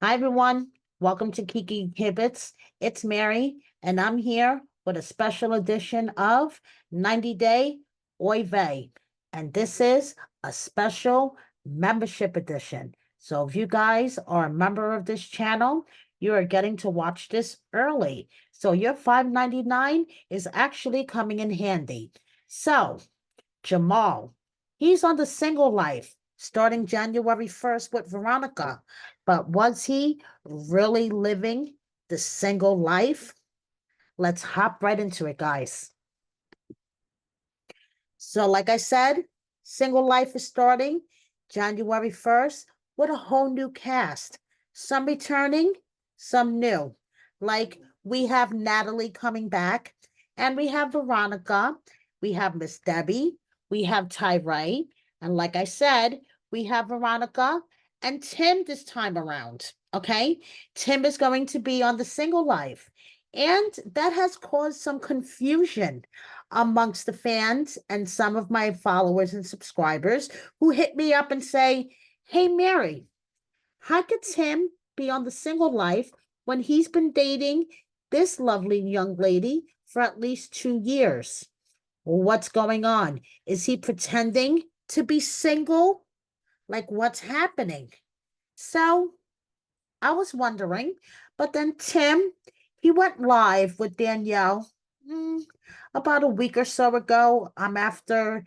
Hi, everyone. Welcome to Kiki Hibbits. It's Mary, and I'm here with a special edition of 90 Day Oy Vey. And this is a special membership edition. So if you guys are a member of this channel, you are getting to watch this early. So your $5.99 is actually coming in handy. So Jamal. He's on the single life starting January 1st with Veronica. But was he really living the single life? Let's hop right into it, guys. So, like I said, single life is starting January 1st with a whole new cast. Some returning, some new. Like we have Natalie coming back, and we have Veronica, we have Miss Debbie, we have Tyree, and like I said, we have Veronica and Tim this time around. Okay, Tim is going to be on the single life, and that has caused some confusion amongst the fans and some of my followers and subscribers who hit me up and say, "Hey, Mary, how could Tim be on the single life when he's been dating this lovely young lady for at least 2 years? What's going on? Is he pretending to be single? Like, what's happening?" So I was wondering, but then Tim, he went live with Danielle about a week or so ago. After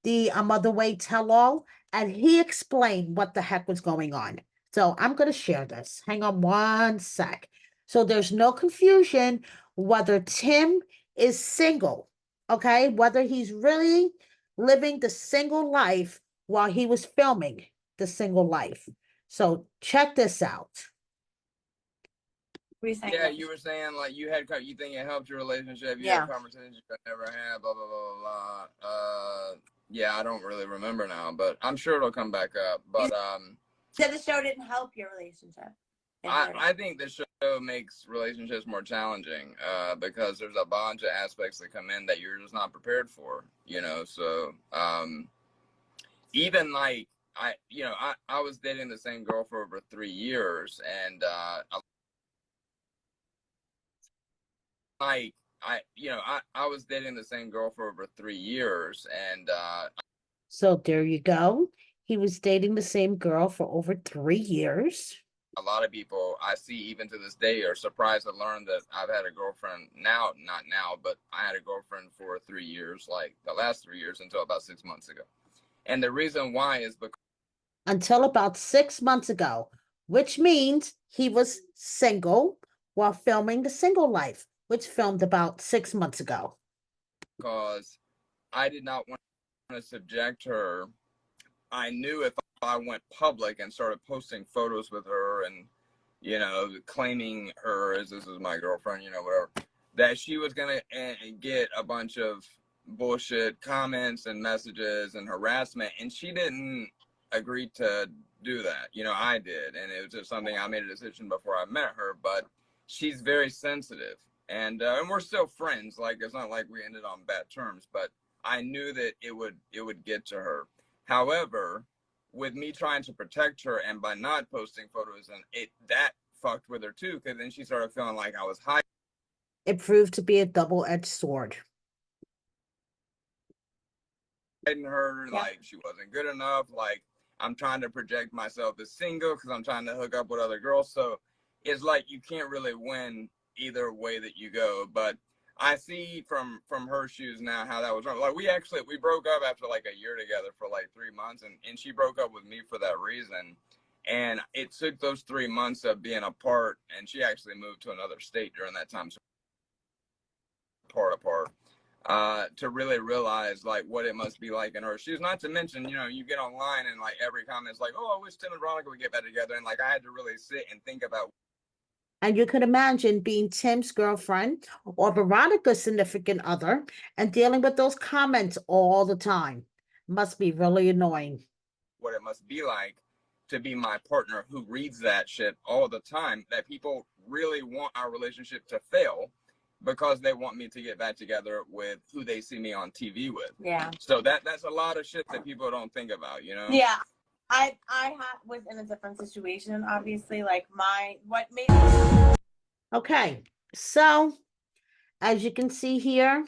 the Other Way tell all, and he explained what the heck was going on. So I'm going to share this. Hang on one sec. So there's no confusion whether Tim is single, okay? Whether he's really living the single life while he was filming the single life. So check this out. Yeah, you were saying like you think it helped your relationship. You had conversations you could never have. Blah blah blah blah blah. Yeah, I don't really remember now, but I'm sure it'll come back up. But said the show didn't help your relationship. I think the show makes relationships more challenging because there's a bunch of aspects that come in that you're just not prepared for. So even like I was dating the same girl for over 3 years, and I was dating the same girl for over 3 years, and so there you go. He was dating the same girl for over 3 years. A lot of people I see even to this day are surprised to learn that I've had a girlfriend now, not now, but I had a girlfriend for 3 years, like the last 3 years until about 6 months ago. And the reason why is because until about 6 months ago, which means he was single while filming The Single Life, which filmed about 6 months ago. Because I did not want to subject her. I knew if I went public and started posting photos with her and, claiming her as this is my girlfriend, whatever, that she was going to get a bunch of bullshit comments and messages and harassment. And she didn't agree to do that. I did. And it was just something I made a decision before I met her. But she's very sensitive. And we're still friends. Like, it's not like we ended on bad terms. But I knew that it would get to her. However, with me trying to protect her and by not posting photos, and that fucked with her too, because then she started feeling like I was hiding. It proved to be a double-edged sword. Hiding her, like she wasn't good enough. Like I'm trying to project myself as single because I'm trying to hook up with other girls. So it's like you can't really win either way that you go. But I see from her shoes now how that was wrong. Like we broke up after like a year together for like 3 months, and she broke up with me for that reason. And it took those 3 months of being apart, and she actually moved to another state during that time, so apart, to really realize like what it must be like in her shoes. Not to mention, you get online and like every comment is like, "Oh, I wish Tim and Veronica would get back together," and like I had to really sit and think about. And you could imagine being Tim's girlfriend or Veronica's significant other and dealing with those comments all the time. Must be really annoying. What it must be like to be my partner who reads that shit all the time, that people really want our relationship to fail because they want me to get back together with who they see me on TV with. Yeah. So that's a lot of shit that people don't think about, Yeah. was in a different situation, obviously. Like what made Okay, so as you can see here,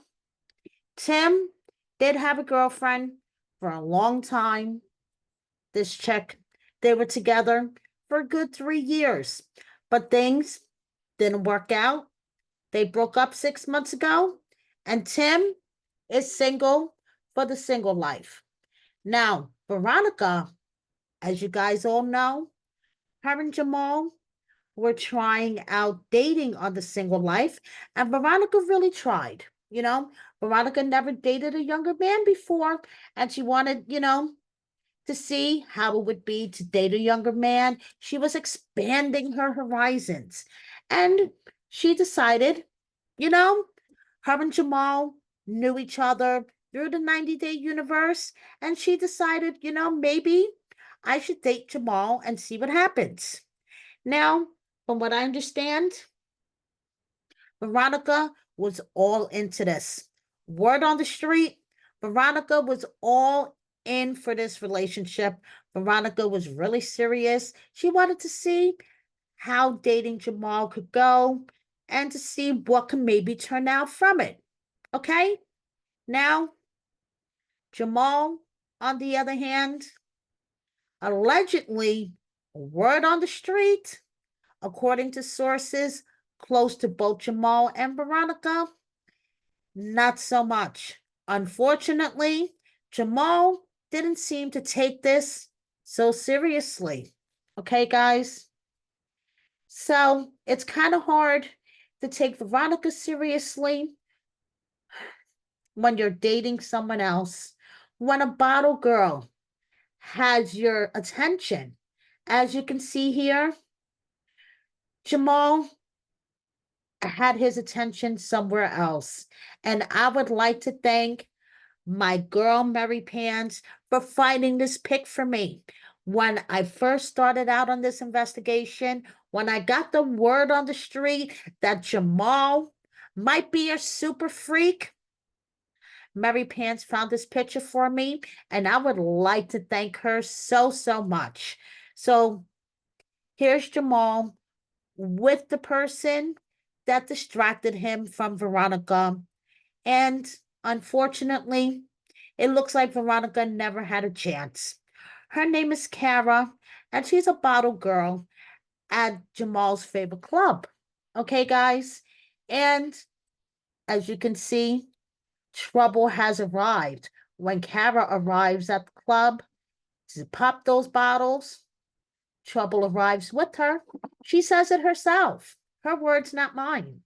Tim did have a girlfriend for a long time. This chick, they were together for a good 3 years, but things didn't work out. They broke up 6 months ago, and Tim is single for the single life. Now, Veronica, as you guys all know, her and Jamal were trying out dating on the single life, and Veronica really tried. Veronica never dated a younger man before, and she wanted, to see how it would be to date a younger man. She was expanding her horizons, and she decided, her and Jamal knew each other through the 90-day universe, and she decided, maybe I should date Jamal and see what happens. Now, from what I understand, Veronica was all into this. Word on the street, Veronica was all in for this relationship. Veronica was really serious. She wanted to see how dating Jamal could go and to see what could maybe turn out from it. Okay? Now, Jamal, on the other hand, allegedly, word on the street, according to sources close to both Jamal and Veronica, not so much. Unfortunately, Jamal didn't seem to take this so seriously. Okay, guys? So it's kind of hard to take Veronica seriously when you're dating someone else, when a bottle girl has your attention. As you can see here, Jamal had his attention somewhere else. And I would like to thank my girl Mary Pants for finding this pic for me. When I first started out on this investigation, when I got the word on the street that Jamal might be a super freak, Mary Pants found this picture for me, and I would like to thank her so, so much. So here's Jamal with the person that distracted him from Veronica. And unfortunately, it looks like Veronica never had a chance. Her name is Kara, and she's a bottle girl at Jamal's favorite club. Okay, guys? And as you can see, trouble has arrived. When Kara arrives at the club to pop those bottles, trouble arrives with her. She says it herself. Her words, not mine.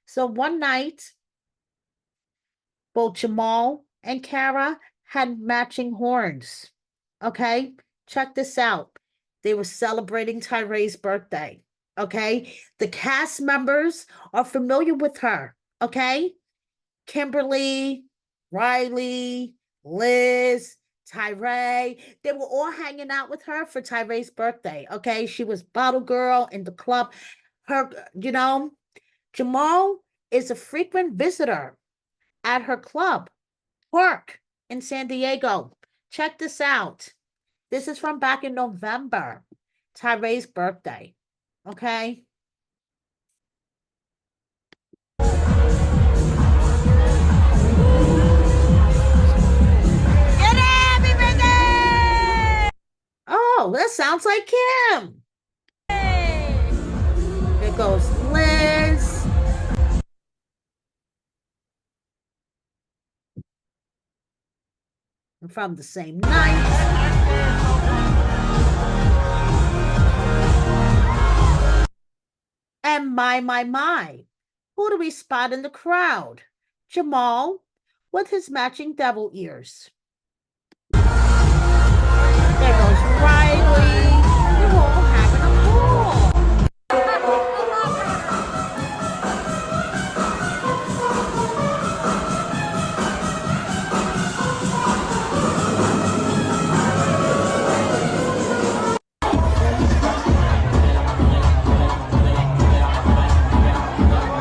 So one night, both Jamal and Kara had matching horns. Okay, check this out. They were celebrating Tyree's birthday. Okay, the cast members are familiar with her. Okay, Kimberly, Riley, Liz, Tyree. They were all hanging out with her for Tyree's birthday. Okay, she was bottle girl in the club. Her, Jamal is a frequent visitor at her club, Park in San Diego. Check this out. This is from back in November, Tyree's birthday. Okay. Happy birthday! Oh, that sounds like Kim. Here goes Liz. From the same night. And my, who do we spot in the crowd? Jamal with his matching devil ears. There goes Riley. They're all having a ball.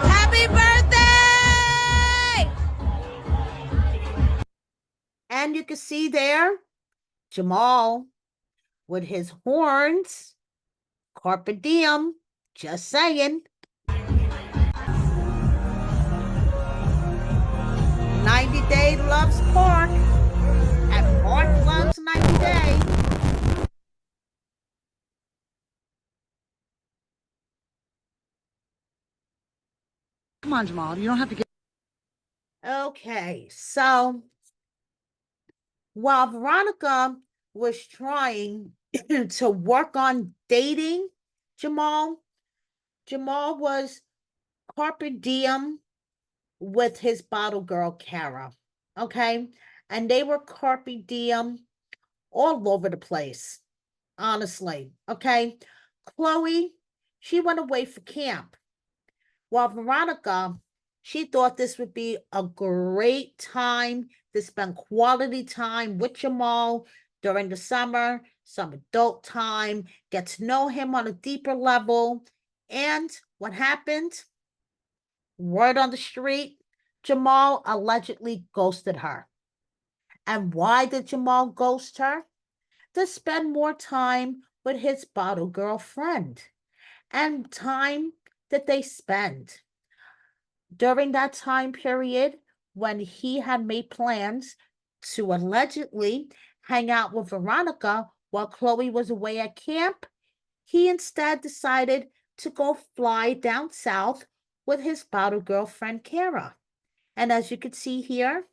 Happy birthday! And you can see there, Jamal with his horns. Carpe diem. Just saying. 90 Day loves Park. And Park loves 90 Day. Come on, Jamal. You don't have to get. Okay, so while Veronica was trying to work on dating Jamal, Jamal was carpe diem with his bottle girl, Kara. Okay, and they were carpe diem all over the place, honestly. Okay, Chloe, she went away for camp, while Veronica, she thought this would be a great time to spend quality time with Jamal during the summer, some adult time, get to know him on a deeper level. And what happened? Word on the street, Jamal allegedly ghosted her. And why did Jamal ghost her? To spend more time with his bottle girlfriend. And time that they spend during that time period when he had made plans to allegedly hang out with Veronica while Chloe was away at camp, he instead decided to go fly down south with his bottle girlfriend Kara. And as you can see here,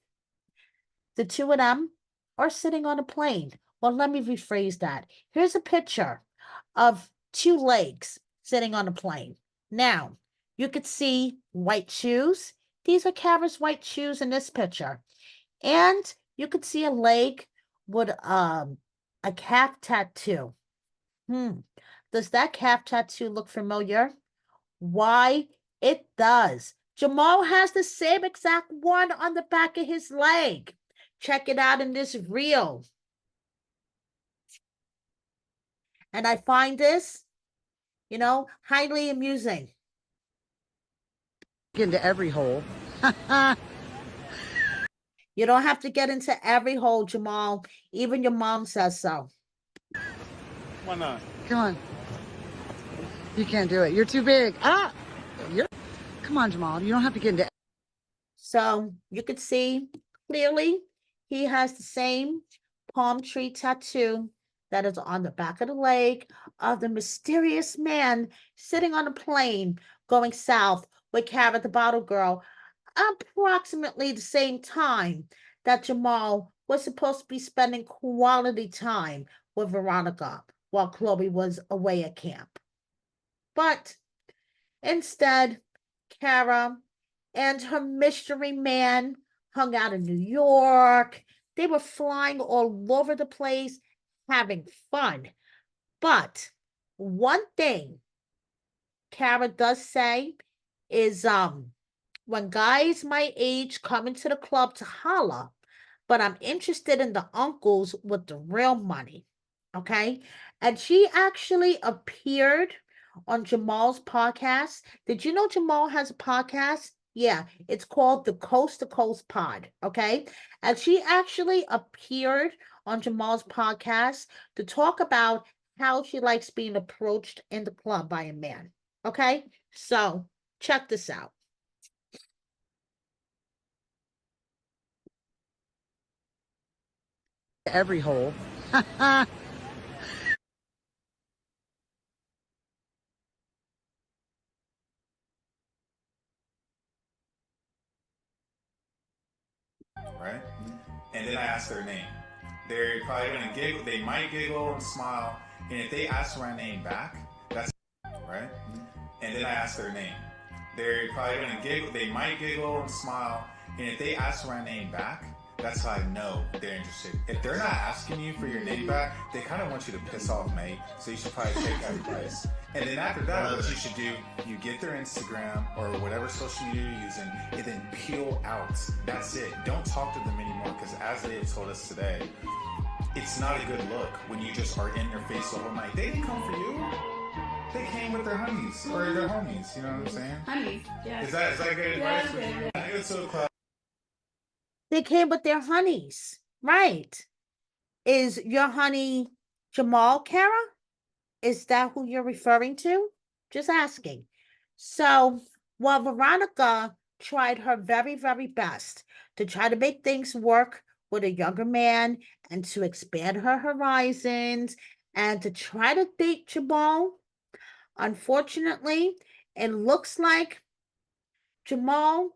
the two of them are sitting on a plane. Well, let me rephrase that. Here's a picture of two legs sitting on a plane. Now, you could see white shoes. These are Kara's white shoes in this picture. And you could see a leg with a calf tattoo. Does that calf tattoo look familiar? Why, it does. Jamal has the same exact one on the back of his leg. Check it out in this reel. And I find this, highly amusing. Into every hole. You don't have to get into every hole, Jamal. Even your mom says so. Why not? Come on. You can't do it. You're too big. Come on, Jamal. You don't have to get into. So you could see clearly he has the same palm tree tattoo that is on the back of the leg of the mysterious man sitting on a plane going south with Kara the bottle girl, approximately the same time that Jamal was supposed to be spending quality time with Veronica while Chloe was away at camp. But instead, Kara and her mystery man hung out in New York. They were flying all over the place, having fun. But one thing Kara does say is when guys my age come into the club to holla, but I'm interested in the uncles with the real money. Okay. And she actually appeared on Jamal's podcast. Did you know Jamal has a podcast? Yeah, it's called the Coast to Coast Pod. Okay. And she actually appeared on Jamal's podcast to talk about how she likes being approached in the club by a man. Okay. So check this out. Every hole. Right? And then I ask their name. They're probably gonna giggle. They might giggle and smile. And if they ask my name back, that's right. And then I ask their name. They're probably gonna giggle. They might giggle and smile. And if they ask my name back, that's how I know they're interested. If they're not asking you for your name back, they kind of want you to piss off, mate. So you should probably take that advice. And then after that, what you should do, you get their Instagram or whatever social media you're using, and then peel out. That's it. Don't talk to them anymore, because as they have told us today, it's not a good look when you just are in their face the whole night. They didn't come for you. They came with their honeys or their homies. You know what I'm saying? Honeys, yeah. Is that good advice? I go to a club. They came with their honeys, right? Is your honey Jamal, Kara? Is that who you're referring to? Just asking. So, while Veronica tried her very, very best to try to make things work with a younger man and to expand her horizons and to try to date Jamal, unfortunately, it looks like Jamal,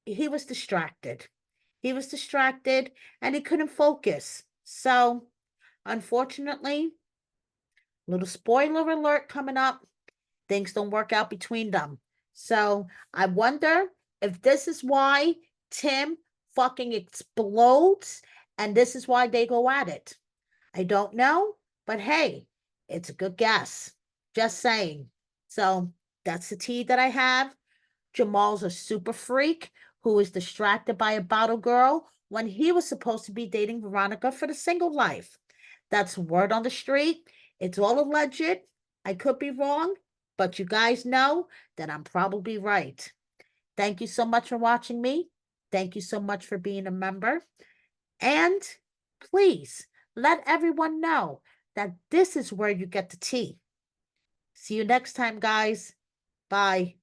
he was distracted. He was distracted and he couldn't focus. So, unfortunately, little spoiler alert coming up, things don't work out between them. So, I wonder if this is why Tim fucking explodes and this is why they go at it. I don't know, but hey, it's a good guess. Just saying. So, that's the tea that I have. Jamal's a super freak who is distracted by a bottle girl when he was supposed to be dating Veronica for the single life. That's word on the street. It's all alleged. I could be wrong, but you guys know that I'm probably right. Thank you so much for watching me. Thank you so much for being a member. And please let everyone know that this is where you get the tea. See you next time, guys. Bye.